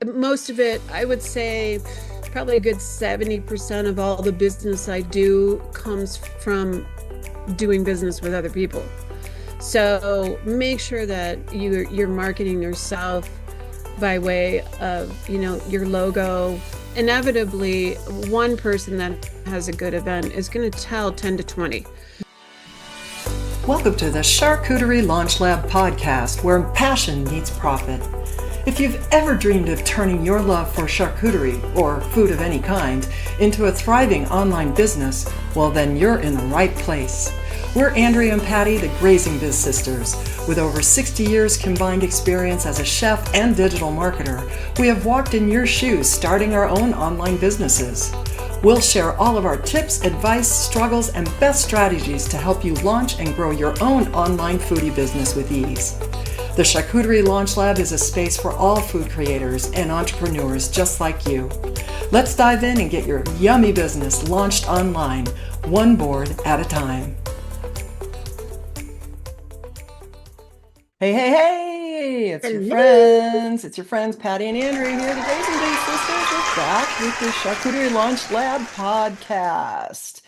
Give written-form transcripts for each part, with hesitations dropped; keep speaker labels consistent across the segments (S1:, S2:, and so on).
S1: Most of it, I would say probably a good 70% of all the business I do comes from doing business with other people. So make sure that you're marketing yourself by way of, your logo. Inevitably, one person that has a good event is going to tell 10 to 20.
S2: Welcome to the Charcuterie Launch Lab Podcast, where passion meets profit. If you've ever dreamed of turning your love for charcuterie, or food of any kind, into a thriving online business, well then you're in the right place. We're Andrea and Patty, the Grazing Biz Sisters. With over 60 years combined experience as a chef and digital marketer, we have walked in your shoes starting our own online businesses. We'll share all of our tips, advice, struggles, and best strategies to help you launch and grow your own online foodie business with ease. The Charcuterie Launch Lab is a space for all food creators and entrepreneurs just like you. Let's dive in and get your yummy business launched online, one board at a time. Hey, hey, hey! It's your friends. It's your friends, Patty and Andrea here, the Grazing Biz Sisters. We're back with the Charcuterie Launch Lab Podcast.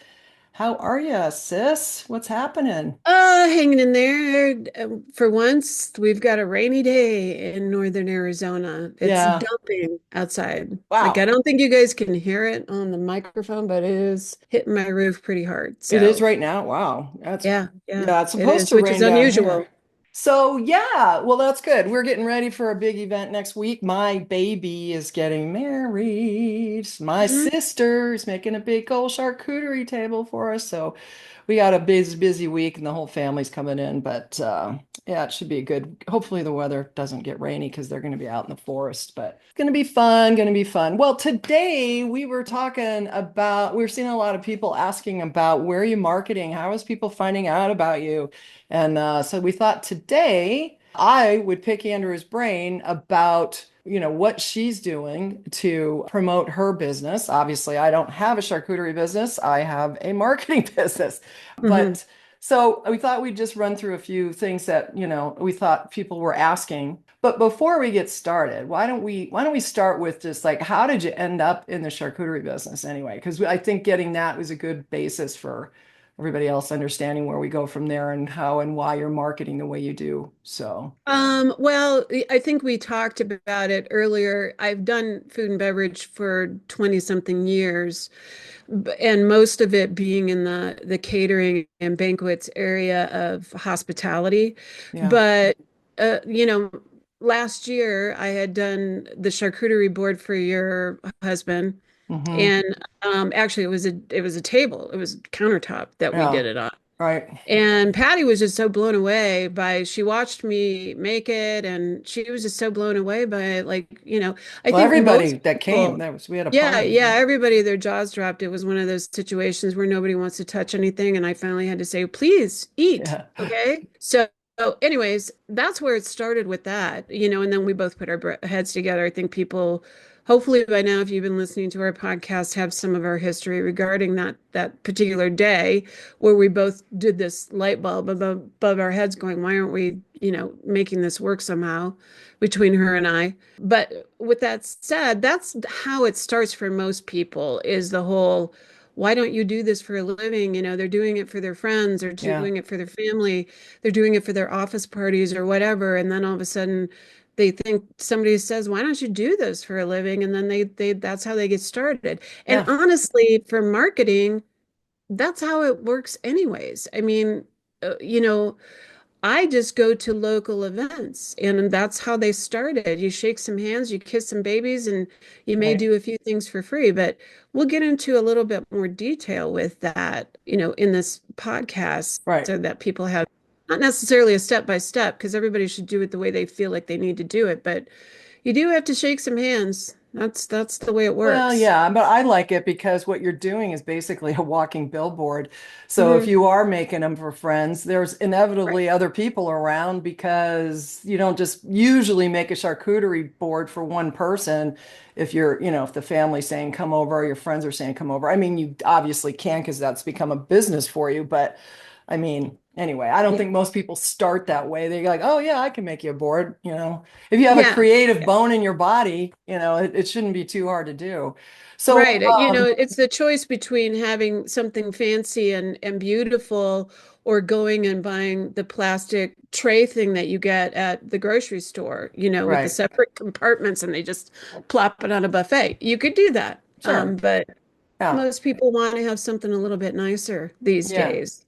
S2: How are ya, sis? What's happening?
S1: Hanging in there. For once, we've got a rainy day in northern Arizona. It's
S2: Yeah.
S1: dumping outside. Like,
S2: Wow.
S1: I don't think you guys can hear it on the microphone, but it is hitting my roof pretty hard.
S2: It is
S1: So,
S2: right now. Wow.
S1: yeah, yeah,
S2: Yeah, it's
S1: it
S2: supposed
S1: is,
S2: to
S1: which is
S2: rain down here.
S1: unusual.
S2: So yeah, well that's good. We're getting ready for a big event next week. My baby is getting married. My
S1: Mhm.
S2: sister is making a big old charcuterie table for us. So we got a busy week and the whole family's coming in. But yeah, it should be good. Hopefully the weather doesn't get rainy because they're going to be out in the forest. But it's going to be fun, going to be fun. Well, today we were talking about, we are seeing a lot of people asking about where are you marketing? How is people finding out about you? And so we thought today I would pick Andrew's brain about, what she's doing to promote her business. Obviously, I don't have a charcuterie business. I have a marketing business.
S1: Mhm.
S2: But so we thought we'd just run through a few things that, we thought people were asking. But before we get started, why don't we start with just like how did you end up in the charcuterie business anyway? Because I think getting that was a good basis for everybody else understanding where we go from there and how and why you're marketing the way you do. So,
S1: Well, I think we talked about it earlier. I've done food and beverage for 20 something years, and most of it being in the catering and banquets area of hospitality.
S2: yeah.
S1: But last year I had done the charcuterie board for your husband,
S2: Hmm.
S1: and actually it was a table, it was a countertop that we
S2: Yeah.
S1: did it on.
S2: Right.
S1: And Patty was just so blown away by, she watched me make it, and she was just so blown away by it. Like, I
S2: Well,
S1: think
S2: everybody
S1: most
S2: that came,
S1: people,
S2: we had a
S1: yeah,
S2: party.
S1: yeah, everybody, their jaws dropped. It was one of those situations where nobody wants to touch anything. And I finally had to say, please eat.
S2: Yeah.
S1: Okay. So anyways, that's where it started with that, and then we both put our heads together. I think people, hopefully by now, if you've been listening to our podcast, have some of our history regarding that particular day where we both did this light bulb above our heads going, why aren't we, making this work somehow between her and I? But with that said, that's how it starts for most people, is the whole, why don't you do this for a living? They're doing it for their friends, they're
S2: Yeah.
S1: doing it for their family, they're doing it for their office parties or whatever. And then all of a sudden they think somebody says, why don't you do this for a living? And then they that's how they get started. And
S2: Yeah.
S1: honestly, for marketing, that's how it works anyways. I mean, I just go to local events, and that's how they started. You shake some hands, you kiss some babies, and you may
S2: Right.
S1: do a few things for free. But we'll get into a little bit more detail with that, in this podcast,
S2: Right.
S1: so that people have not necessarily a step by step, because everybody should do it the way they feel like they need to do it. But you do have to shake some hands. That's the way it
S2: Well,
S1: works.
S2: yeah, but I like it because what you're doing is basically a walking billboard. So if
S1: Hmm.
S2: you are making them for friends, there's
S1: Right.
S2: inevitably other people around because you don't just usually make a charcuterie board for one person. If you're, if the family's saying come over or your friends are saying come over. I mean, you obviously can because that's become a business for you, but I mean, anyway, I don't
S1: Yeah.
S2: think most people start that way. They're like, oh yeah, I can make you a board. If you have a
S1: Yeah.
S2: creative bone in your body, it shouldn't be too hard to do. So,
S1: Right. It's the choice between having something fancy and beautiful or going and buying the plastic tray thing that you get at the grocery store, with the
S2: right.
S1: separate compartments and they just plop it on a buffet. You could do that.
S2: Sure.
S1: But
S2: Yeah.
S1: most people want to have something a little bit nicer these
S2: Yeah.
S1: days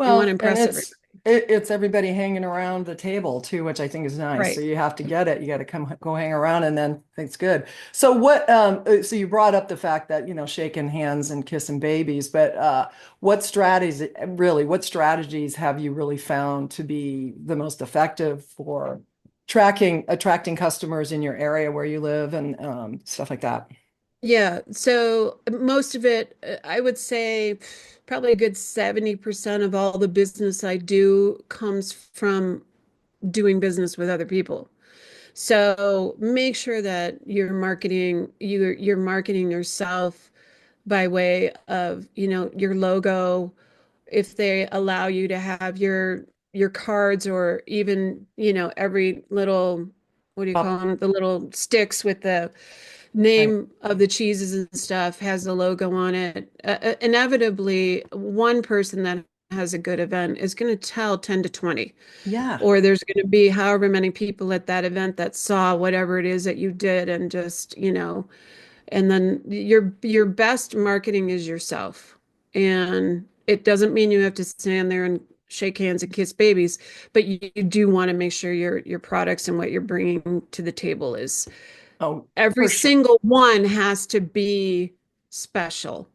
S1: and want to
S2: Well, and
S1: impress everybody.
S2: it's everybody hanging around the table too, which I think is nice. So
S1: Right.
S2: you have to get it. You got to come go hang around, and then it's good. So so you brought up the fact that shaking hands and kissing babies, but what strategies have you really found to be the most effective for attracting customers in your area where you live and stuff like that?
S1: Yeah, so most of it, I would say probably a good 70% of all the business I do comes from doing business with other people. So make sure that you're marketing yourself by way of, your logo, if they allow you to have your cards or even, every little, what do you call
S2: Up.
S1: them? The little sticks with the
S2: Right.
S1: name of the cheeses and stuff has the logo on it. Inevitably, one person that has a good event is going to tell 10 to 20,
S2: Yeah.
S1: or there's going to be however many people at that event that saw whatever it is that you did and just, and then your best marketing is yourself. And it doesn't mean you have to stand there and shake hands and kiss babies, but you do want to make sure your products and what you're bringing to the table is
S2: Oh,
S1: every
S2: for sure.
S1: single one has to be special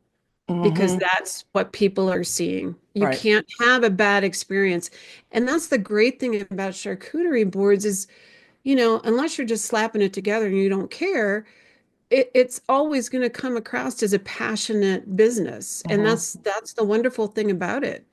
S1: because
S2: Hmm.
S1: that's what people are seeing. You
S2: Right.
S1: can't have a bad experience. And that's the great thing about charcuterie boards is, unless you're just slapping it together and you don't care, it's always going to come across as a passionate business. And
S2: Hmm.
S1: that's the wonderful thing about it.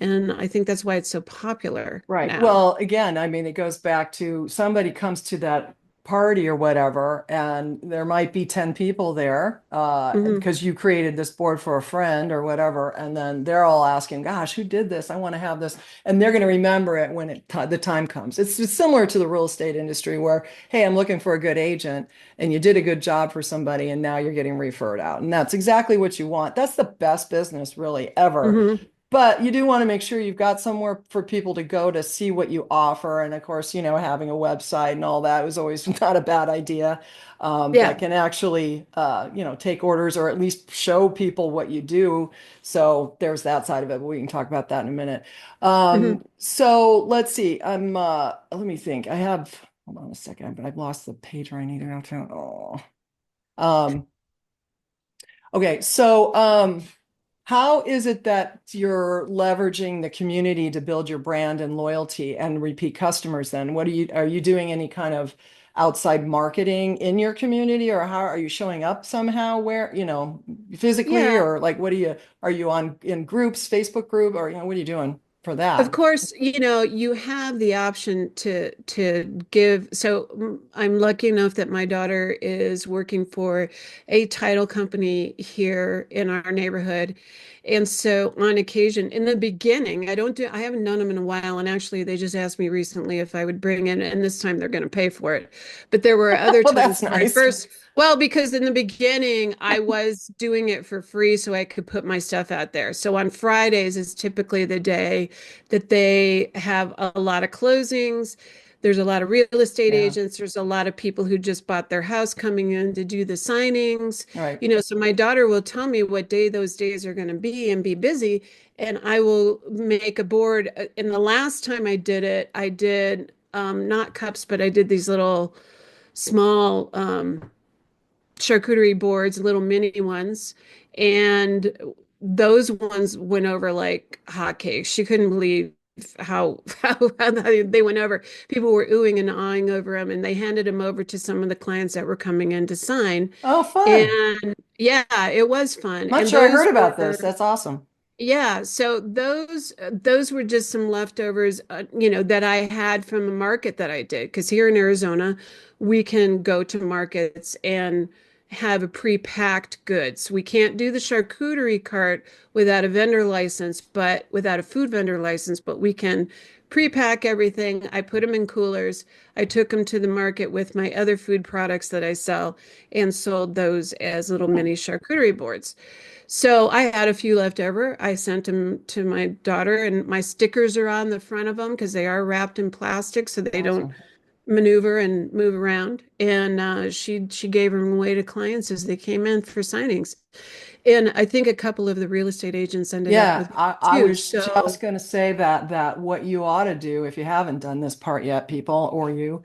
S1: And I think that's why it's so popular
S2: Right.
S1: now.
S2: Well, again, I mean, it goes back to somebody comes to that party or whatever, and there might be 10 people there
S1: Hmm.
S2: because you created this board for a friend or whatever. And then they're all asking, gosh, who did this? I want to have this. And they're going to remember it when the time comes. It's similar to the real estate industry where, hey, I'm looking for a good agent, and you did a good job for somebody, and now you're getting referred out. And that's exactly what you want. That's the best business, really, ever.
S1: Hmm.
S2: But you do want to make sure you've got somewhere for people to go to see what you offer. And of course, having a website and all that was always not a bad idea. That
S1: Yeah.
S2: can actually, take orders or at least show people what you do. So there's that side of it, but we can talk about that in a minute.
S1: Hmm.
S2: So let's see. Let me think. Hold on a second, but I've lost the page where I need to go to. Oh. Um, okay. How is it that you're leveraging the community to build your brand and loyalty and repeat customers then? Are you doing any kind of outside marketing in your community, or how are you showing up somehow where, physically,
S1: Yeah.
S2: or like are you in groups, Facebook group, or what are you doing for
S1: Of
S2: that?
S1: course, you have the option to give. So I'm lucky enough that my daughter is working for a title company here in our neighborhood. And so on occasion, in the beginning, I haven't done them in a while. And actually, they just asked me recently if I would bring in, and this time they're going to pay for it. But there were other
S2: Well, that's
S1: times where I
S2: nice.
S1: first, well, because in the beginning, I was doing it for free so I could put my stuff out there. So on Fridays is typically the day that they have a lot of closings. There's a lot of real estate
S2: Yeah.
S1: agents. There's a lot of people who just bought their house coming in to do the signings.
S2: All right.
S1: So my daughter will tell me what day those days are going to be and be busy, and I will make a board. And the last time I did it, I did not cups, but I did these little small charcuterie boards, little mini ones, and those ones went over like hotcakes. She couldn't believe how they went over. People were oohing and awing over them, and they handed them over to some of the clients that were coming in to sign.
S2: Oh, fun.
S1: And yeah, it was fun.
S2: Not
S1: And
S2: sure I heard
S1: those
S2: about this.
S1: were
S2: That's awesome.
S1: yeah, so those were just some leftovers, that I had from a market that I did. Because here in Arizona, we can go to markets and have a pre-packed goods. We can't do the charcuterie cart without a vendor license, but without a food vendor license, but we can pre-pack everything. I put them in coolers. I took them to the market with my other food products that I sell and sold those as little mini charcuterie boards. So I had a few left over. I sent them to my daughter, and my stickers are on the front of them because they are wrapped in plastic so they don't
S2: Awesome.
S1: maneuver and move around. And she gave them away to clients as they came in for signings. And I think a couple of the real estate agents ended up
S2: Yeah,
S1: with
S2: I
S1: too.
S2: was just
S1: So,
S2: going to say that what you ought to do if you haven't done this part yet, people, or you,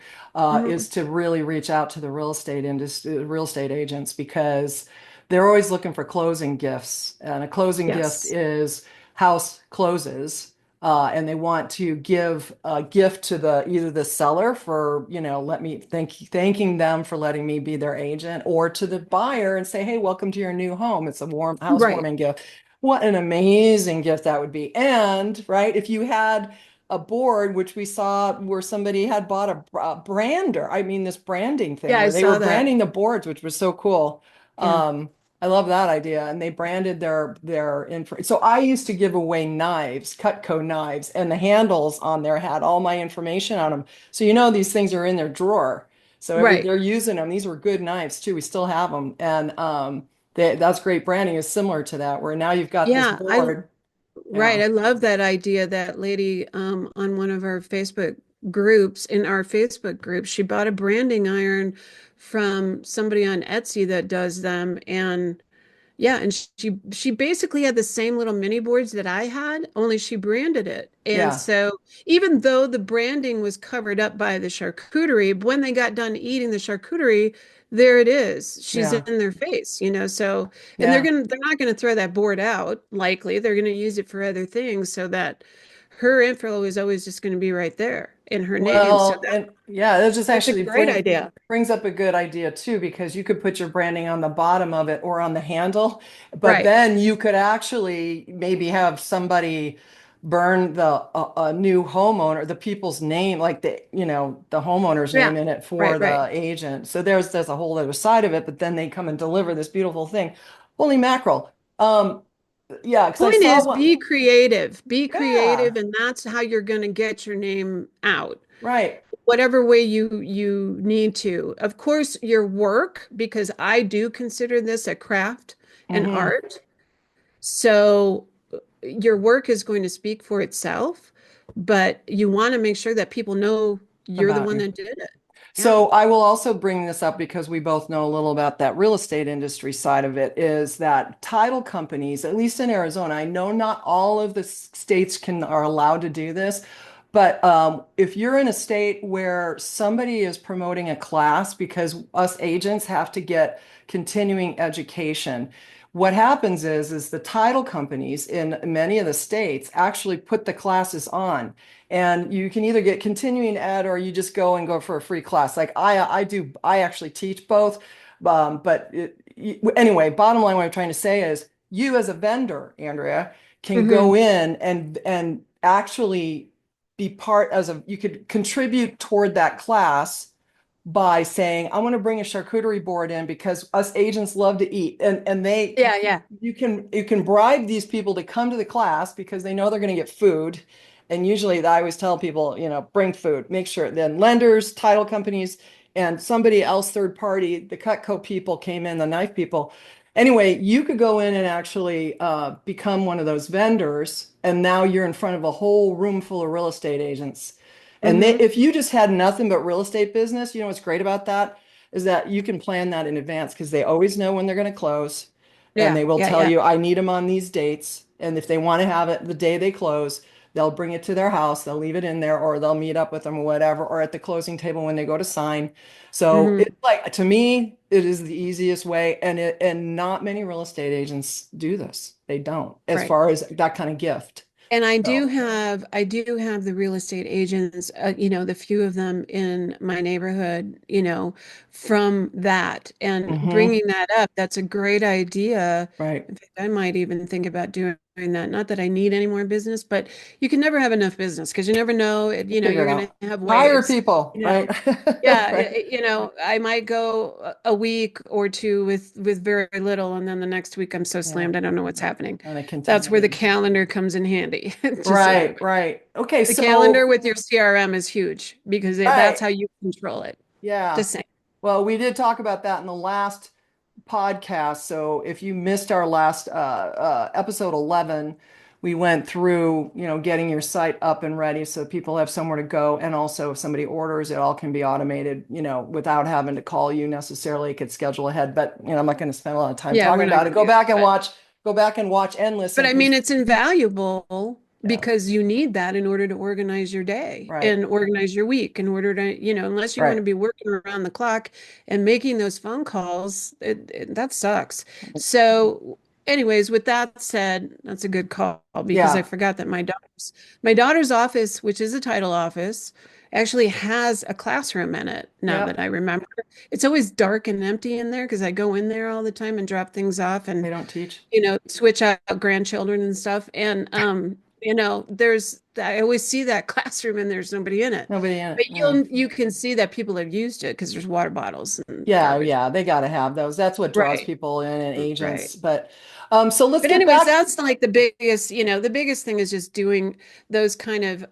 S2: is
S1: mhm.
S2: to really reach out to the real estate industry, real estate agents, because they're always looking for closing gifts. And a closing gift
S1: Yes.
S2: is house closes, and they want to give a gift to the either the seller for, let me thanking them for letting me be their agent, or to the buyer and say, hey, welcome to your new home. It's a warm
S1: Right.
S2: housewarming gift. What an amazing gift that would be. And, right, if you had a board, which we saw where somebody had bought a brander, I mean, this branding thing
S1: Yeah, I
S2: where they were
S1: saw that.
S2: branding the boards, which was so cool.
S1: Yeah.
S2: Um, I love that idea. And they branded their info. So I used to give away knives, Cutco knives, and the handles on there had all my information on them. So these things are in their drawer. So
S1: Right.
S2: they're using them. These were good knives too. We still have them. And that's great branding is similar to that, where now you've got this
S1: Yeah,
S2: board.
S1: right.
S2: Yeah,
S1: I love that idea. That lady on one of our Facebook groups, in our Facebook group, she bought a branding iron from somebody on Etsy that does them. And yeah, and she basically had the same little mini boards that I had, only she branded it. And
S2: yeah,
S1: so even though the branding was covered up by the charcuterie, when they got done eating the charcuterie, there it is. She's
S2: yeah,
S1: in their face. So and
S2: yeah.
S1: they're not gonna throw that board out, likely. They're gonna use it for other things so that her info is always just gonna be right there in her name. So
S2: Well, and yeah, that just
S1: that's a
S2: actually
S1: great idea.
S2: brings up a good idea too, because you could put your branding on the bottom of it or on the handle, but
S1: Right.
S2: then you could actually maybe have somebody burn a new homeowner, the people's name, like the homeowner's
S1: Yeah.
S2: name in it for
S1: Right, right.
S2: the agent. So there's a whole other side of it, but then they come and deliver this beautiful thing. Holy mackerel. Yeah, because I
S1: Point
S2: saw
S1: is,
S2: one.
S1: be creative. Be
S2: Yeah,
S1: creative, and that's how you're going to get your name out.
S2: right.
S1: Whatever way you need to. Of course, your work, because I do consider this a craft and
S2: Hmm.
S1: art. So your work is going to speak for itself, but you want to make sure that people know you're the
S2: About
S1: one
S2: you.
S1: that did it. Yeah.
S2: So I will also bring this up because we both know a little about that real estate industry side of it, is that title companies, at least in Arizona, I know not all of the states are allowed to do this, but if you're in a state where somebody is promoting a class, because us agents have to get continuing education, what happens is the title companies in many of the states actually put the classes on. And you can either get continuing ed or you just go for a free class. Like I actually teach both. Anyway, bottom line, what I'm trying to say is you as a vendor, Andrea, can
S1: Hmm.
S2: go in and actually be part as a, you could contribute toward that class by saying, I want to bring a charcuterie board in because us agents love to eat. And
S1: Yeah, yeah.
S2: you can bribe these people to come to the class because they know they're going to get food. And usually I always tell people, bring food, make sure. Then lenders, title companies, and somebody else, third party, the Cutco people came in, the knife people. Anyway, you could go in and actually become one of those vendors, and now you're in front of a whole room full of real estate agents. And
S1: Hmm.
S2: if you just had nothing but real estate business, what's great about that is that you can plan that in advance because they always know when they're going to close, and
S1: Yeah,
S2: they will
S1: yeah,
S2: tell
S1: yeah.
S2: you, I need them on these dates. And if they want to have it the day they close, they'll bring it to their house, they'll leave it in there, or they'll meet up with them or whatever, or at the closing table when they go to sign. So
S1: Hmm.
S2: it's like, to me, it is the easiest way. And not many real estate agents do this. They don't, as
S1: Right.
S2: far as that kind of gift.
S1: And
S2: So,
S1: I do have the real estate agents, the few of them in my neighborhood, from that and
S2: mhm,
S1: bringing that up. That's a great idea.
S2: right.
S1: In fact, I might even think about doing that. Not that I need any more business, but you can never have enough business because you never know,
S2: Figure
S1: you're
S2: it
S1: going
S2: out.
S1: to have
S2: Hire
S1: waves.
S2: people,
S1: You
S2: right?
S1: know, yeah,
S2: Right.
S1: I might go a week or two with very little, and then the next week I'm so
S2: Yeah.
S1: slammed I don't know what's happening.
S2: And I
S1: That's where the
S2: continue.
S1: calendar comes in handy, just so
S2: Right,
S1: everybody.
S2: right. Okay,
S1: The calendar
S2: so
S1: with your CRM is huge because that's
S2: right.
S1: how you control it.
S2: Yeah.
S1: Just saying.
S2: Well, we did talk about that in the last podcast. So if you missed our last episode 11, we went through, getting your site up and ready so people have somewhere to go. And also if somebody orders, it all can be automated, without having to call you necessarily. It could schedule ahead. But, I'm not going to spend a lot of time
S1: Yeah, we're
S2: talking
S1: not
S2: about it.
S1: going to do that.
S2: Go back and watch and
S1: But
S2: listen
S1: I mean,
S2: because,
S1: it's invaluable
S2: yeah,
S1: because you need that in order to organize your day
S2: right,
S1: and organize your week in order to, unless you want
S2: right.
S1: to be working around the clock and making those phone calls, that sucks. So, anyways, with that said, that's a good call because I
S2: Yeah.
S1: forgot that my daughter's office, which is a title office, actually has a classroom in it now that
S2: Yep.
S1: I remember. It's always dark and empty in there because I go in there all the time and drop things off
S2: They
S1: and
S2: don't teach.
S1: switch out grandchildren and stuff. And I always see that classroom and there's nobody in it.
S2: Nobody in it.
S1: But
S2: Yeah.
S1: you can see that people have used it because there's water bottles and
S2: Yeah,
S1: garbage.
S2: yeah, they got to have those. That's what draws
S1: Right.
S2: people in and
S1: Right.
S2: agents. But so let's
S1: But
S2: get
S1: anyways,
S2: back.
S1: that's like the biggest thing is just doing those kind of,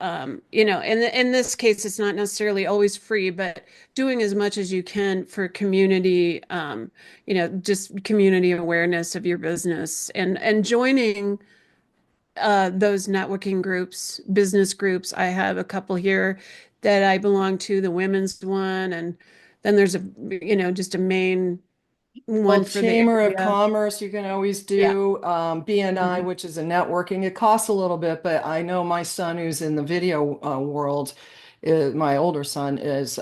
S1: in this case, it's not necessarily always free, but doing as much as you can for community, just community awareness of your business and joining those networking groups, business groups. I have a couple here that I belong to, the women's one, and then there's just a main
S2: Well,
S1: one for the
S2: Chamber of
S1: area.
S2: Commerce, you can always
S1: Yeah.
S2: do BNI,
S1: Mhm.
S2: which is a networking. It costs a little bit, but I know my son, who's in the video world, my older son, is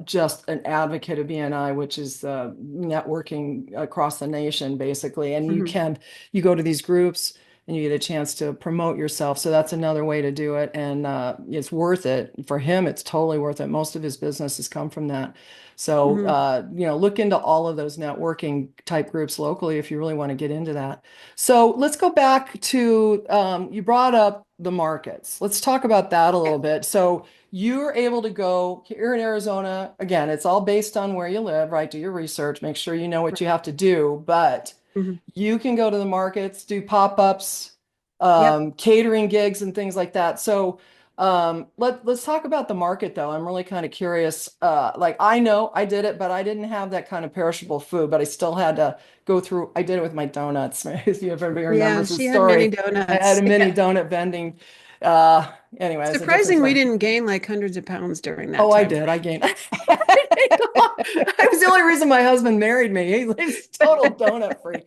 S2: just an advocate of BNI, which is networking across the nation, basically. And
S1: Mhm.
S2: you go to these groups and you get a chance to promote yourself. So that's another way to do it. And it's worth it. For him, it's totally worth it. Most of his business has come from that. So,
S1: Mhm.
S2: look into all of those networking type groups locally if you really want to get into that. So let's go back to, you brought up the markets. Let's talk about that a
S1: Yeah.
S2: little bit. So you're able to go here in Arizona. Again, it's all based on where you live, right? Do your research, make sure you know what you have to do, but
S1: Mhm.
S2: you can go to the markets, do pop-ups,
S1: Yep.
S2: catering gigs and things like that. So let's talk about the market though. I'm really kind of curious. Like I know I did it, but I didn't have that kind of perishable food, but I still had to go through. I did it with my donuts. If everybody
S1: Yeah,
S2: remembers the
S1: she had mini
S2: story, I had
S1: donuts.
S2: a mini
S1: Yeah.
S2: donut vending. Uh, anyway, it's a different
S1: Surprising we
S2: story.
S1: didn't gain like hundreds of pounds during that
S2: Oh, I
S1: time
S2: did.
S1: frame.
S2: I gained. I was the only reason my husband married me. He's total donut freak.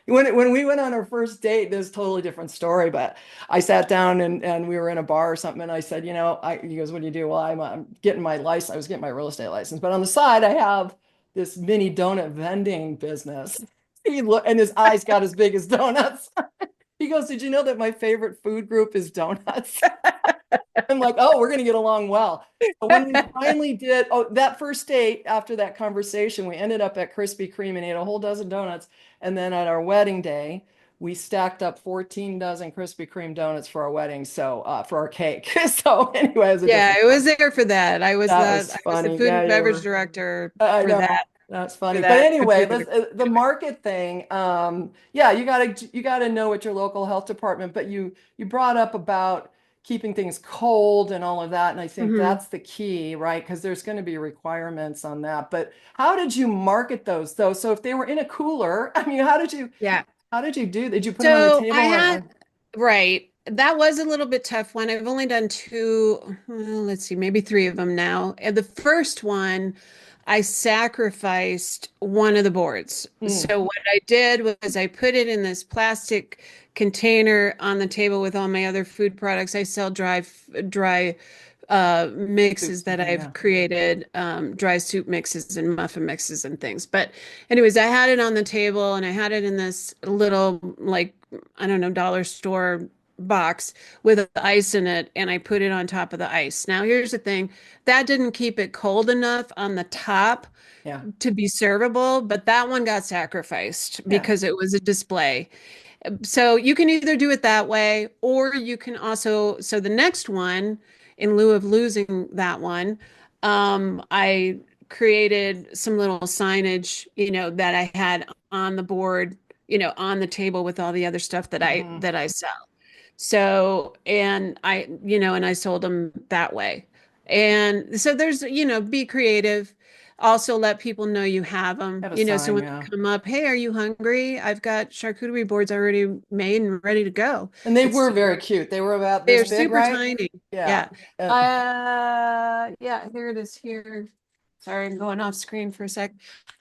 S2: When we went on our first date, this is a totally different story. But I sat down and we were in a bar or something, and I said, he goes, "What do you do?" Well, I'm getting my license. I was getting my real estate license, but on the side, I have this mini donut vending business. And his eyes got as big as donuts. He goes, "Did you know that my favorite food group is donuts?" I'm like, oh, we're going to get along well. So when we finally did, that first date after that conversation, we ended up at Krispy Kreme and ate a whole dozen donuts. And then at our wedding day, we stacked up 14 dozen Krispy Kreme donuts for our wedding. So for our cake. So anyway, it was a
S1: Yeah,
S2: different
S1: I was
S2: story.
S1: there for that. I was
S2: That
S1: that.
S2: was
S1: I was the
S2: funny.
S1: food
S2: Yeah,
S1: and
S2: you
S1: beverage
S2: were.
S1: director
S2: I
S1: for
S2: know.
S1: that
S2: That's
S1: for
S2: funny. But
S1: that
S2: anyway,
S1: particular.
S2: let's the market thing. Yeah, you gotta know at your local health department. But you brought up about keeping things cold and all of that, and I think
S1: Hmm.
S2: that's the key, right? Because there's going to be requirements on that. But how did you market those though? So if they were in a cooler, I mean,
S1: Yeah.
S2: how did you do? Did you put them on the
S1: So I
S2: table
S1: had,
S2: or?
S1: right. That was a little bit tough one. I've only done two, well, let's see, maybe three of them now. And the first one, I sacrificed one of the boards.
S2: Mm,
S1: So what I did was I put it in this plastic container on the table with all my other food products. I sell dry mixes
S2: soups
S1: that
S2: and things,
S1: I've
S2: yeah.
S1: created, dry soup mixes and muffin mixes and things. But anyways, I had it on the table and I had it in this little, like, I don't know, dollar store box with ice in it, and I put it on top of the ice. Now, here's the thing, that didn't keep it cold enough on the top
S2: Yeah.
S1: to be servable, but that one got sacrificed
S2: Yeah.
S1: because it was a display. So you can either do it that way, or you can also, so the next one, in lieu of losing that one, I created some little signage, that I had on the board, on the table with all the other stuff that I
S2: Hmm.
S1: that I sell. So, and I sold them that way. And so there's, be creative. Also let people know you have them,
S2: Have a
S1: so
S2: sign,
S1: when
S2: yeah.
S1: they come up, hey, are you hungry? I've got charcuterie boards already made and ready to go.
S2: And they
S1: It's
S2: were very cute. They were about this
S1: They're
S2: big,
S1: super
S2: right?
S1: tiny.
S2: Yeah.
S1: Yeah.
S2: Uh,
S1: Yeah, here it is here. Sorry, I'm going off screen for a sec.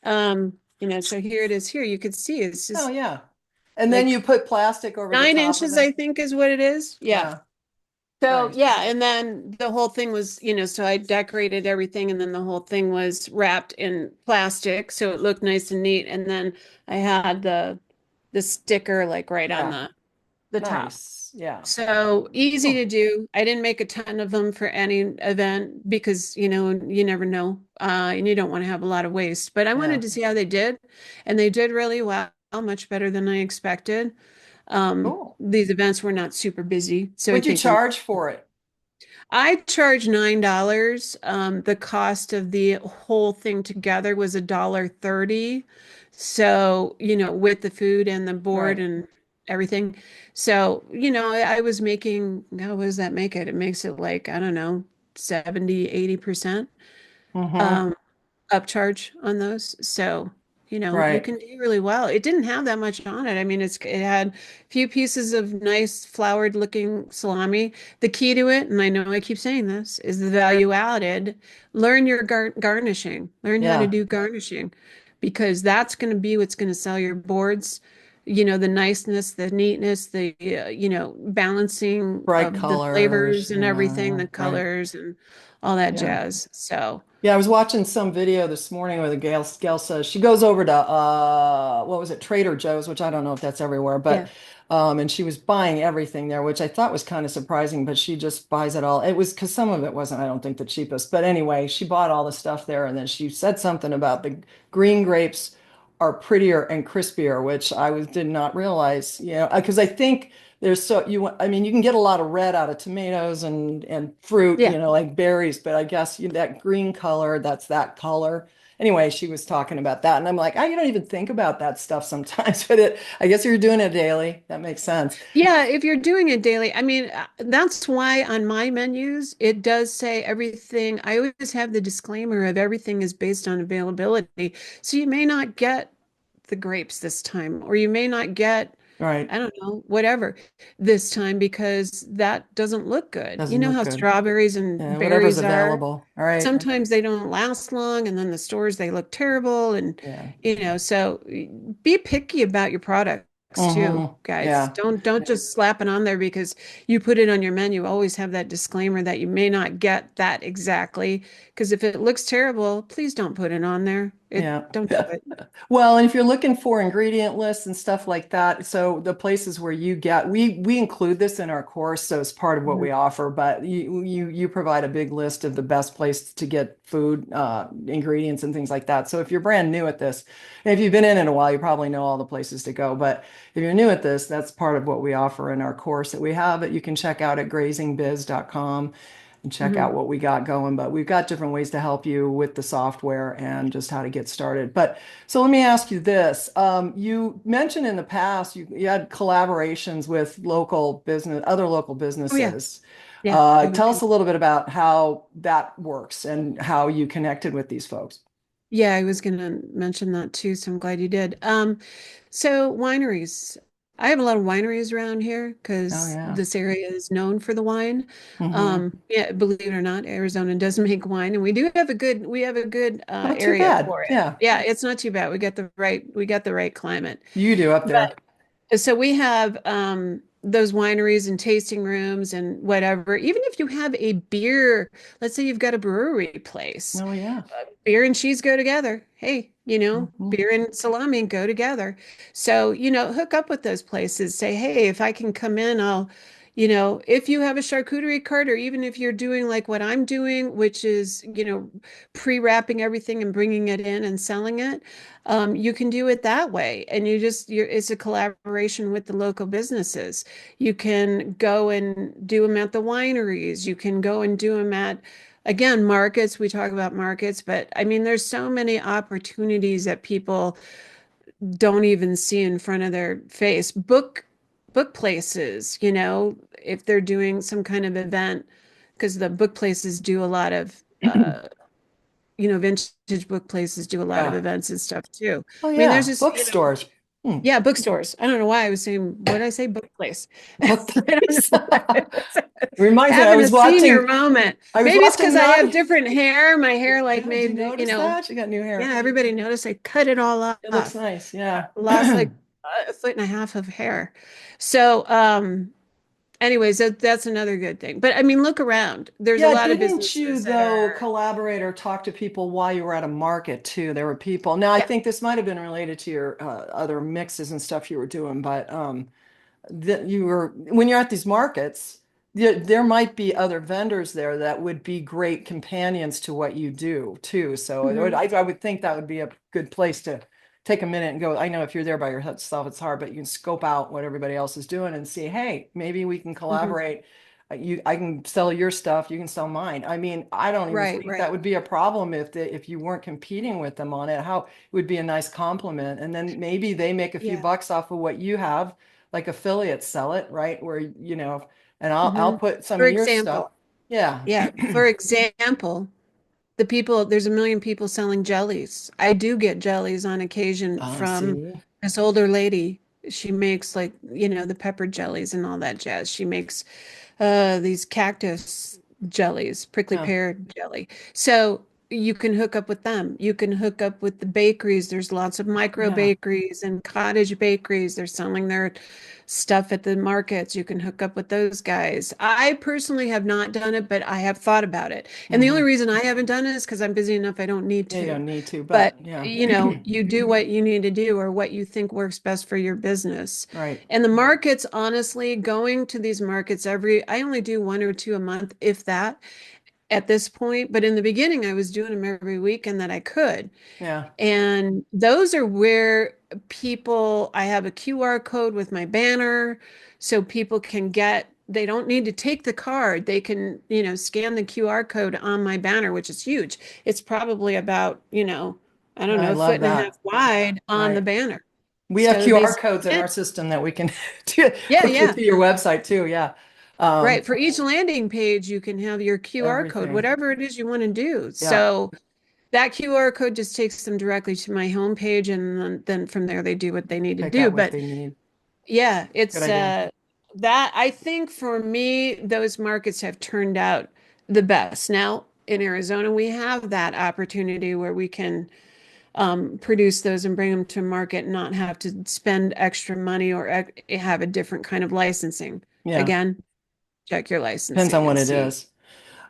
S1: So here it is here. You could see it's
S2: oh,
S1: just
S2: yeah. And then you
S1: like
S2: put plastic over the
S1: nine
S2: top of
S1: inches,
S2: it.
S1: I think is what it is. Yeah.
S2: Yeah.
S1: So
S2: Nice.
S1: yeah, and then the whole thing was, so I decorated everything and then the whole thing was wrapped in plastic so it looked nice and neat. And then I had the sticker like right on
S2: Yeah.
S1: the top.
S2: Nice. Yeah.
S1: So easy to
S2: Cool.
S1: do. I didn't make a ton of them for any event because, you never know. And you don't want to have a lot of waste. But I
S2: Yeah.
S1: wanted to see how they did. And they did really well, much better than I expected.
S2: Cool.
S1: These events were not super busy. So I
S2: What'd you
S1: think
S2: charge for it?
S1: I charged $9. The cost of the whole thing together was $1.30. So, with the food and the board
S2: Right.
S1: and everything. So, I was making, how does that make it? It makes it like, I don't know, 70, 80%
S2: Mm-hmm.
S1: um, upcharge on those. So, you
S2: Right.
S1: can do really well. It didn't have that much on it. I mean, it had a few pieces of nice floured looking salami. The key to it, and I know I keep saying this, is the value added. Learn your garnishing. Learn how to
S2: Yeah.
S1: do garnishing because that's going to be what's going to sell your boards. The niceness, the neatness, the balancing
S2: Bright
S1: of the
S2: colors.
S1: flavors and
S2: Yeah.
S1: everything,
S2: Yeah.
S1: the
S2: Right.
S1: colors and all that
S2: Yeah.
S1: jazz. So,
S2: Yeah, I was watching some video this morning where the gal says she goes over to what was it, Trader Joe's, which I don't know if that's everywhere, but
S1: yeah.
S2: and she was buying everything there, which I thought was kind of surprising, but she just buys it all. It was because some of it wasn't, I don't think, the cheapest. But anyway, she bought all the stuff there and then she said something about the green grapes are prettier and crispier, which did not realize, because I think there's I mean you can get a lot of red out of tomatoes and fruit,
S1: Yeah.
S2: like berries, but I guess that green color, that's that color. Anyway, she was talking about that and I'm like, oh, you don't even think about that stuff sometimes, but I guess you're doing it daily. That makes sense.
S1: Yeah, if you're doing it daily, I mean, that's why on my menus, it does say everything. I always have the disclaimer of everything is based on availability. So you may not get the grapes this time, or you may not get,
S2: Right.
S1: I don't know, whatever this time because that doesn't look good. You
S2: Doesn't
S1: know
S2: look
S1: how
S2: good.
S1: strawberries and
S2: Yeah, whatever's
S1: berries are?
S2: available. All right.
S1: Sometimes they don't last long, and then the stores they look terrible, and
S2: Yeah.
S1: so be picky about your products too,
S2: Mm-hmm.
S1: guys.
S2: Yeah.
S1: Don't just slap it on there because you put it on your menu. Always have that disclaimer that you may not get that exactly. Because if it looks terrible, please don't put it on there.
S2: Yeah.
S1: Don't do it.
S2: Well, and if you're looking for ingredient lists and stuff like that, so the places where we include this in our course, so it's part of what
S1: Mhm.
S2: we offer, but you provide a big list of the best place to get food, ingredients and things like that. So if you're brand new at this, and if you've been in it a while, you probably know all the places to go. But if you're new at this, that's part of what we offer in our course that we have that you can check out at grazingbiz.com and check
S1: Mhm.
S2: out what we got going. But we've got different ways to help you with the software and just how to get started. But so let me ask you this. You mentioned in the past you had collaborations with other local
S1: Oh yeah,
S2: businesses.
S1: yeah. We
S2: Tell us
S1: do.
S2: a little bit about how that works and how you connected with these folks.
S1: Yeah, I was going to mention that too, so I'm glad you did. So wineries. I have a lot of wineries around here
S2: Oh
S1: because
S2: yeah.
S1: this area is known for the wine.
S2: Hmm.
S1: Yeah, believe it or not, Arizona does make wine, and we have a good
S2: Not too
S1: area
S2: bad.
S1: for it.
S2: Yeah,
S1: Yeah, it's not too bad. We got the right climate.
S2: you do up there.
S1: So we have those wineries and tasting rooms and whatever. Even if you have a beer, let's say you've got a brewery place,
S2: Oh yeah.
S1: beer and cheese go together. Hey,
S2: Hmm.
S1: beer and salami go together. So, hook up with those places. Say, hey, if I can come in, I'll, if you have a charcuterie cart, or even if you're doing like what I'm doing, which is, pre-wrapping everything and bringing it in and selling it, you can do it that way. And it's a collaboration with the local businesses. You can go and do them at the wineries. You can go and do them at, again, markets. We talk about markets, but I mean, there's so many opportunities that people don't even see in front of their face. Book places, if they're doing some kind of event, because the book places do a lot of vintage book places do a lot of
S2: Yeah.
S1: events and stuff too.
S2: Oh
S1: I mean, there's
S2: yeah,
S1: just,
S2: bookstores. Hmm.
S1: yeah, bookstores. I don't know why I was saying, what did I say? Book place. I
S2: Book
S1: don't
S2: place.
S1: know.
S2: Reminds me,
S1: Having a senior moment.
S2: I was
S1: Maybe it's because
S2: watching
S1: I have
S2: not.
S1: different hair. My hair like
S2: Yeah, did you
S1: made,
S2: notice that? She got new hair.
S1: yeah, everybody noticed I cut it all
S2: It looks
S1: off.
S2: nice. Yeah.
S1: Lost like a foot and a half of hair. So, anyways, that's another good thing. But I mean, look around. There's a
S2: Yeah,
S1: lot of
S2: didn't you
S1: businesses that
S2: though
S1: are,
S2: collaborate or talk to people while you were at a market too? There were people. Now, I
S1: yeah.
S2: think this might have been related to your other mixes and stuff you were doing, but that you were when you're at these markets, there might be other vendors there that would be great companions to what you do too. So
S1: Mhm.
S2: I would think that would be a good place to take a minute and go. I know if you're there by yourself, it's hard, but you can scope out what everybody else is doing and see, hey, maybe we can
S1: Mhm.
S2: collaborate. I can sell your stuff, you can sell mine. I mean, I don't even
S1: Right,
S2: think that
S1: right.
S2: would be a problem if you weren't competing with them on it. How it would be a nice compliment, and then maybe they make a few
S1: Yeah.
S2: bucks off of what you have, like affiliates sell it, right? Where and I'll
S1: Hmm.
S2: put some
S1: For
S2: of your stuff.
S1: example,
S2: Yeah.
S1: yeah, for example, there's a million people selling jellies. I do get jellies on occasion
S2: Ah,
S1: from
S2: see.
S1: this older lady. She makes like, the pepper jellies and all that jazz. She makes these cactus jellies, prickly
S2: Yeah.
S1: pear jelly. So you can hook up with them. You can hook up with the bakeries. There's lots of micro
S2: Yeah.
S1: bakeries and cottage bakeries. They're selling their stuff at the markets. You can hook up with those guys. I personally have not done it, but I have thought about it. And the only
S2: Hmm.
S1: reason I haven't done it is because I'm busy enough I don't need
S2: Yeah, you
S1: to.
S2: don't need to,
S1: But,
S2: but yeah.
S1: you do what you need to do or what you think works best for your business.
S2: Right.
S1: And the markets, honestly, going to these markets I only do one or two a month, if that, at this point. But in the beginning, I was doing them every weekend that I could.
S2: Yeah.
S1: And those are where I have a QR code with my banner so people they don't need to take the card. They can, scan the QR code on my banner, which is huge. It's probably about, I don't
S2: I
S1: know, a foot
S2: love
S1: and a half
S2: that.
S1: wide on the
S2: Right.
S1: banner.
S2: We have
S1: So they
S2: QR
S1: scan
S2: codes in
S1: it.
S2: our system that we can
S1: Yeah,
S2: hook you
S1: yeah.
S2: to your website too. Yeah. Um,
S1: Right. For each landing page, you can have your QR code,
S2: everything.
S1: whatever it is you want to do.
S2: Yeah.
S1: So that QR code just takes them directly to my homepage, and then from there they do what they need to
S2: Pick
S1: do.
S2: out what
S1: But
S2: they need.
S1: yeah,
S2: Good
S1: it's
S2: idea.
S1: that I think for me, those markets have turned out the best. Now in Arizona, we have that opportunity where we can produce those and bring them to market and not have to spend extra money or have a different kind of licensing.
S2: Yeah.
S1: Again, check your
S2: Depends on
S1: licensing
S2: what
S1: and
S2: it
S1: see.
S2: is.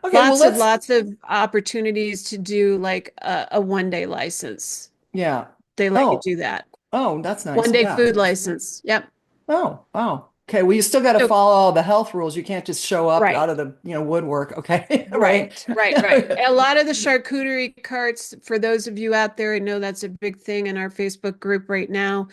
S2: Okay, well, let's,
S1: Lots of opportunities to do like a 1 day license.
S2: yeah.
S1: They let you
S2: Oh,
S1: do that.
S2: oh, that's
S1: One
S2: nice.
S1: day
S2: Yeah.
S1: food license. Yep.
S2: Oh, wow. Okay, well, you still got to
S1: So,
S2: follow all the health rules. You can't just show up
S1: right,
S2: out of the, woodwork. Okay, right?
S1: right. A lot of the charcuterie carts, for those of you out there, I know that's a big thing in our Facebook group right now.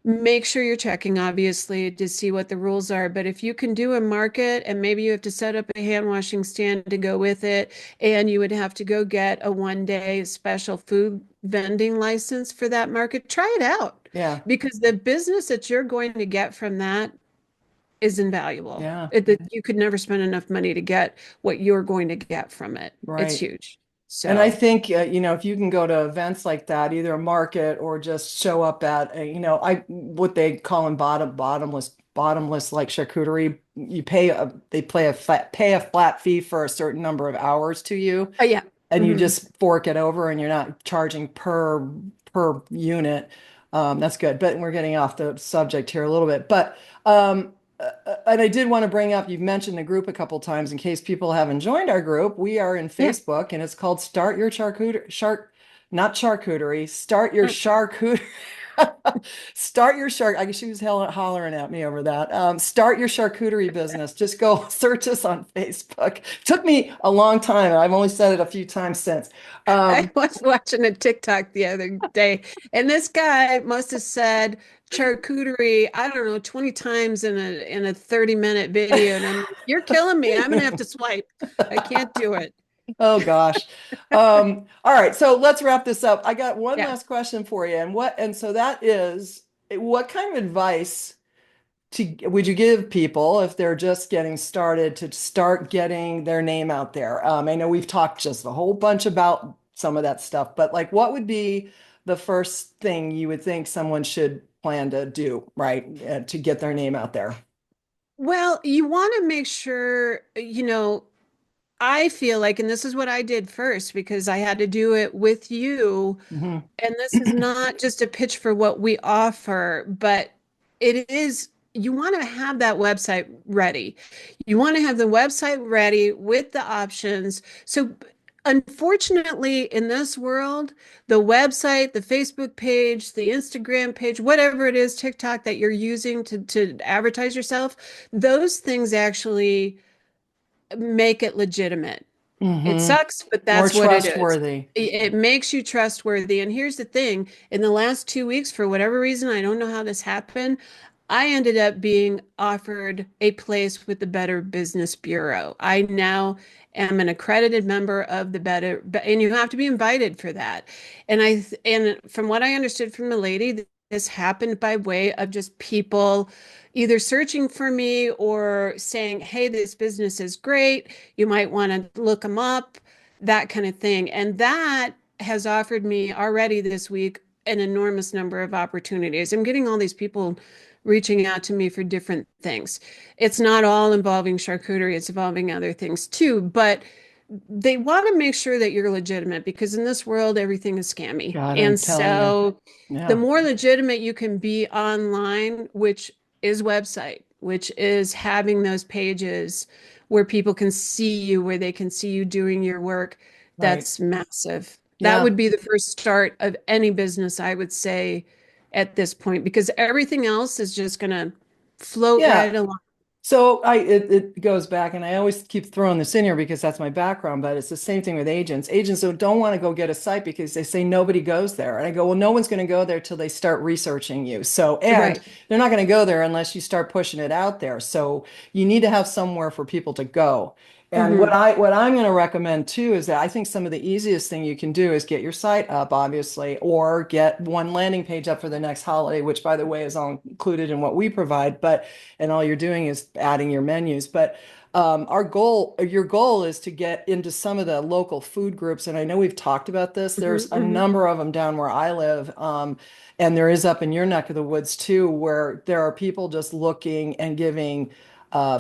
S1: Make sure you're checking, obviously, to see what the rules are. But if you can do a market and maybe you have to set up a hand washing stand to go with it, and you would have to go get a 1 day special food vending license for that market, try it out
S2: Yeah,
S1: because the business that you're going to get from that is invaluable.
S2: yeah,
S1: You could never spend enough money to get what you're going to get from it. It's
S2: right.
S1: huge.
S2: And I
S1: So,
S2: think, if you can go to events like that, either a market or just show up at, what they call in bottomless like charcuterie, pay a flat fee for a certain number of hours to you,
S1: oh, yeah.
S2: and you
S1: Mhm.
S2: just fork it over, and you're not charging per unit. That's good. But we're getting off the subject here a little bit. But and I did want to bring up, you've mentioned the group a couple times in case people haven't joined our group. We are in
S1: Yeah.
S2: Facebook and it's called Start Your Charcuterie, not charcuterie, Start Your
S1: Yeah.
S2: Charcuterie. Start your shark. I guess she was hollering at me over that. Start your charcuterie business. Just go search us on Facebook. Took me a long time, and I've only said it a few times since.
S1: I
S2: Um,
S1: was watching a TikTok the other day, and this guy must have said charcuterie, I don't know, 20 times in a 30-minute video. And I'm like, you're killing me. I'm gonna have to swipe. I can't do it.
S2: oh gosh. All right, so let's wrap this up. I got one
S1: Yeah.
S2: last question for you, and so that is, what kind of advice would you give people if they're just getting started to start getting their name out there? I know we've talked just a whole bunch about some of that stuff, but like, what would be the first thing you would think someone should plan to do, right, to get their name out there?
S1: Well, you want to make sure, I feel like, and this is what I did first because I had to do it with you.
S2: Hmm.
S1: And this is not just a pitch for what we offer, but it is, you want to have that website ready. You want to have the website ready with the options. So, unfortunately, in this world, the website, the Facebook page, the Instagram page, whatever it is, TikTok that you're using to advertise yourself, those things actually make it legitimate. It
S2: Hmm.
S1: sucks, but
S2: More
S1: that's what it is.
S2: trustworthy.
S1: It makes you trustworthy. And here's the thing, in the last 2 weeks, for whatever reason, I don't know how this happened, I ended up being offered a place with the Better Business Bureau. I now am an accredited member of the Better, and you have to be invited for that. And from what I understood from the lady, this happened by way of just people either searching for me or saying, hey, this business is great. You might want to look them up, that kind of thing. And that has offered me already this week an enormous number of opportunities. I'm getting all these people reaching out to me for different things. It's not all involving charcuterie, it's involving other things too. But they want to make sure that you're legitimate because in this world, everything is scammy.
S2: God, I'm
S1: And
S2: telling you.
S1: so the
S2: Yeah,
S1: more legitimate you can be online, which is website, which is having those pages where people can see you, where they can see you doing your work,
S2: right.
S1: that's massive. That
S2: Yeah.
S1: would be the first start of any business, I would say, at this point, because everything else is just going to float
S2: Yeah.
S1: right along.
S2: So it goes back, and I always keep throwing this in here because that's my background, but it's the same thing with agents. Agents who don't want to go get a site because they say nobody goes there. And I go, well, no one's going to go there till they start researching you. So, and
S1: Right.
S2: they're not going to go there unless you start pushing it out there. So you need to have somewhere for people to go. And
S1: Hmm.
S2: what I'm going to recommend too is that I think some of the easiest thing you can do is get your site up, obviously, or get one landing page up for the next holiday, which by the way is all included in what we provide. But and all you're doing is adding your menus. But your goal is to get into some of the local food groups. And I know we've talked about this.
S1: Hmm.
S2: There's a
S1: Hmm.
S2: number of them down where I live. And there is up in your neck of the woods too, where there are people just looking and giving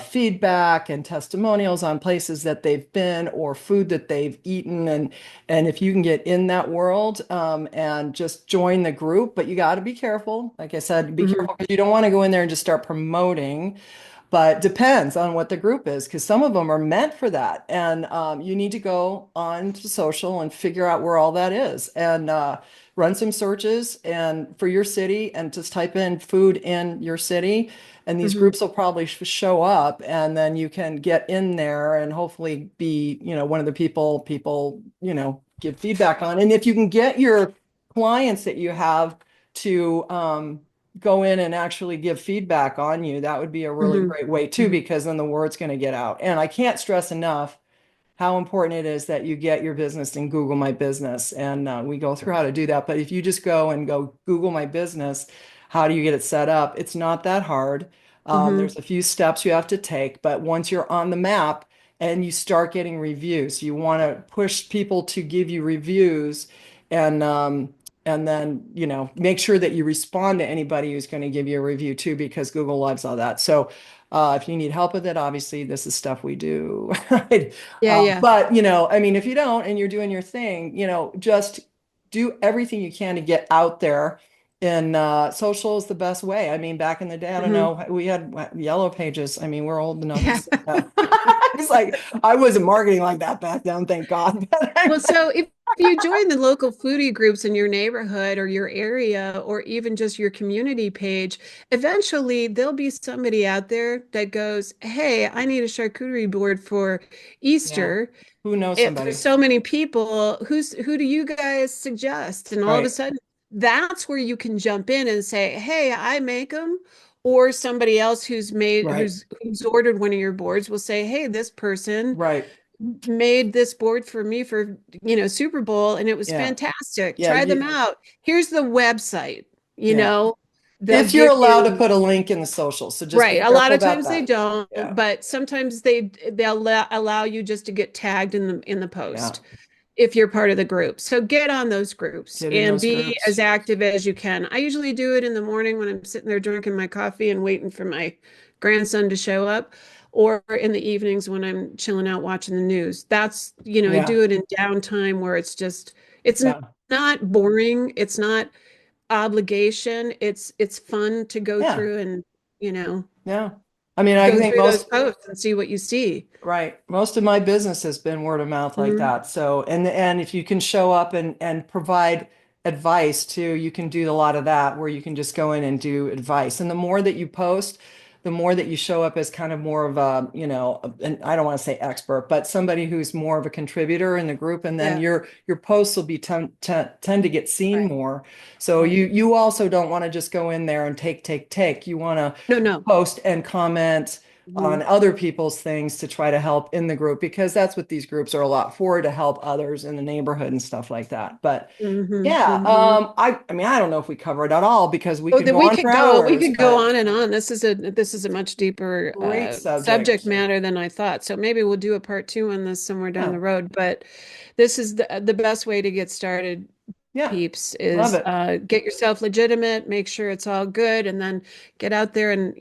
S2: feedback and testimonials on places that they've been or food that they've eaten. And if you can get in that world and just join the group, but you got to be careful. Like I said, be
S1: Hmm.
S2: careful because you don't want to go in there and just start promoting. But depends on what the group is, because some of them are meant for that. And you need to go on to social and figure out where all that is and run some searches and for your city and just type in food in your city. And these
S1: Hmm.
S2: groups will probably show up, and then you can get in there and hopefully be, one of the people, give feedback on. And if you can get your clients that you have to go in and actually give feedback on you, that would be a really
S1: Hmm.
S2: great way too,
S1: Hmm.
S2: because then the word's going to get out. And I can't stress enough how important it is that you get your business in Google My Business. And we go through how to do that. But if you just go and go Google My Business, how do you get it set up? It's not that hard.
S1: Hmm.
S2: There's a few steps you have to take, but once you're on the map and you start getting reviews, you want to push people to give you reviews and and then, make sure that you respond to anybody who's going to give you a review too, because Google loves all that. So if you need help with it, obviously this is stuff we do, right?
S1: Yeah, yeah.
S2: But, I mean, if you don't and you're doing your thing, just do everything you can to get out there. And social is the best way. I mean, back in the day, I don't
S1: Hmm.
S2: know, we had yellow pages. I mean, we're old enough to
S1: Yeah.
S2: say that. It's like I wasn't marketing like that back then, thank God.
S1: Well, so if if you join the local foodie groups in your neighborhood or your area, or even just your community page, eventually there'll be somebody out there that goes, "Hey, I need a charcuterie board for
S2: Yeah.
S1: Easter.
S2: Who knows
S1: There's
S2: somebody?
S1: so many people. Who do you guys suggest?" And all of a
S2: Right.
S1: sudden, that's where you can jump in and say, "Hey, I make them." Or somebody else
S2: Right.
S1: who's ordered one of your boards will say, "Hey, this person
S2: Right.
S1: made this board for me for, Super Bowl, and it was
S2: Yeah.
S1: fantastic.
S2: Yeah.
S1: Try them out. Here's the website." You
S2: Yeah.
S1: know, they'll
S2: If you're
S1: give
S2: allowed to
S1: you
S2: put a link in the social. So just be
S1: right. A lot
S2: careful
S1: of
S2: about
S1: times they
S2: that.
S1: don't,
S2: Yeah.
S1: but sometimes they'll allow you just to get tagged in the
S2: Yeah.
S1: post if you're part of the group. So get on those groups
S2: Get in
S1: and
S2: those
S1: be as
S2: groups.
S1: active as you can. I usually do it in the morning when I'm sitting there drinking my coffee and waiting for my grandson to show up, or in the evenings when I'm chilling out watching the news. I
S2: Yeah.
S1: do it in downtime where it's
S2: Yeah.
S1: not boring. It's not obligation. It's fun to go
S2: Yeah.
S1: through and, you know,
S2: Yeah. I mean, I
S1: go
S2: think
S1: through those
S2: most,
S1: posts and see what you see.
S2: right. Most of my business has been word of mouth like
S1: Mhm.
S2: that. So, and if you can show up and provide advice too, you can do a lot of that where you can just go in and do advice. And the more that you post, the more that you show up as kind of more of a, and I don't want to say expert, but somebody who's more of a contributor in the group, and then
S1: Yeah,
S2: your posts will be tend to get seen
S1: right,
S2: more. So
S1: right.
S2: you also don't want to just go in there and take. You want to
S1: No, no.
S2: post and comment on
S1: Mhm.
S2: other people's things to try to help in the group, because that's what these groups are a lot for, to help others in the neighborhood and stuff like that. But
S1: Mhm.
S2: yeah,
S1: Mhm.
S2: I mean, I don't know if we cover it at all because we
S1: Oh,
S2: could
S1: that
S2: go on for
S1: we
S2: hours,
S1: could go
S2: but
S1: on and on. This is a much deeper
S2: great
S1: subject
S2: subject.
S1: matter than I thought. So maybe we'll do a part two on this somewhere down
S2: Yeah,
S1: the road. But this is the best way to get started,
S2: yeah,
S1: peeps,
S2: love
S1: is
S2: it.
S1: get yourself legitimate, make sure it's all good, and then get out there and,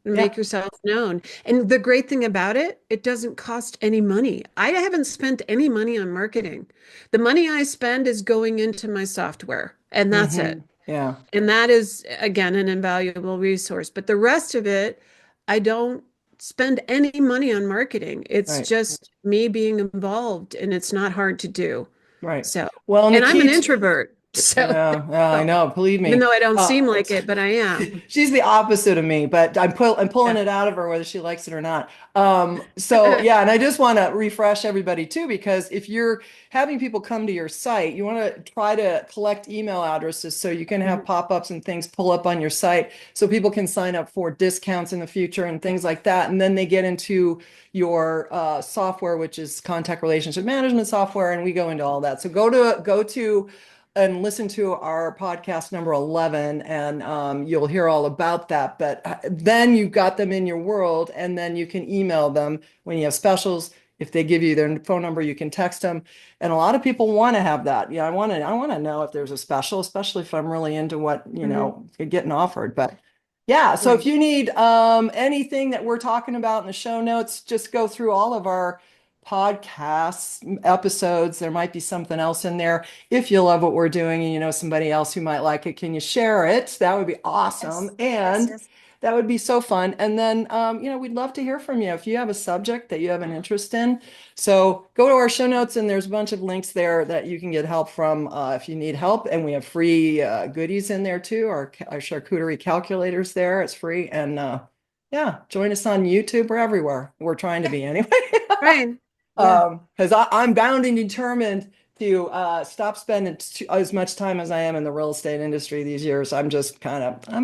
S1: make
S2: Yeah.
S1: yourself known. And the great thing about it, it doesn't cost any money. I haven't spent any money on marketing. The money I spend is going into my software, and that's it.
S2: Yeah.
S1: And that is, again, an invaluable resource. But the rest of it, I don't spend any money on marketing. It's
S2: Right.
S1: just me being involved, and it's not hard to do.
S2: Right.
S1: So,
S2: Well, and the
S1: and I'm an
S2: key to,
S1: introvert. So,
S2: yeah, yeah, I
S1: so
S2: know. Believe
S1: even
S2: me.
S1: though I don't seem like it, but I am.
S2: She's the opposite of me, but I'm pulling
S1: Yeah.
S2: it out of her whether she likes it or not. So yeah, and I just want to refresh everybody too, because if you're having people come to your site, you want to try to collect email addresses so you can have
S1: Mhm.
S2: pop-ups and things pull up on your site so people can sign up for discounts in the future and things like that. And then they get into your software, which is contact relationship management software, and we go into all that. So go to and listen to our podcast number 11, and you'll hear all about that. But then you've got them in your world, and then you can email them when you have specials. If they give you their phone number, you can text them. And a lot of people want to have that. Yeah, I want to know if there's a special, especially if I'm really into what,
S1: Mhm.
S2: getting offered. But yeah, so if
S1: Right.
S2: you need anything that we're talking about in the show notes, just go through all of our podcasts episodes. There might be something else in there. If you love what we're doing and you know somebody else who might like it, can you share it? That would be awesome.
S1: Yes. Yes.
S2: And
S1: Yes.
S2: that would be so fun. And then, we'd love to hear from you if you have a subject that you have an interest in. So go to our show notes, and there's a bunch of links there that you can get help from if you need help. And we have free goodies in there too. Our charcuterie calculators there. It's free. And yeah, join us on YouTube. We're everywhere. We're trying to
S1: Yeah.
S2: be anyway.
S1: Right. Yeah.
S2: Because I'm bound and determined to stop spending as much time as I am in the real estate industry these years. I'm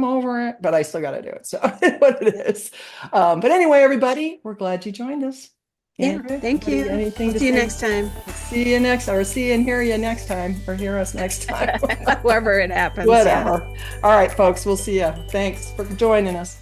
S2: over it, but I still got to do it. So what it is. But anyway, everybody, we're glad you joined us.
S1: Yeah.
S2: Andrea,
S1: Thank you.
S2: anything to
S1: See you
S2: say?
S1: next time.
S2: See you and hear you next time, or hear us next time.
S1: Wherever it happens. Yeah.
S2: Whatever. All right, folks, we'll see you. Thanks for joining us.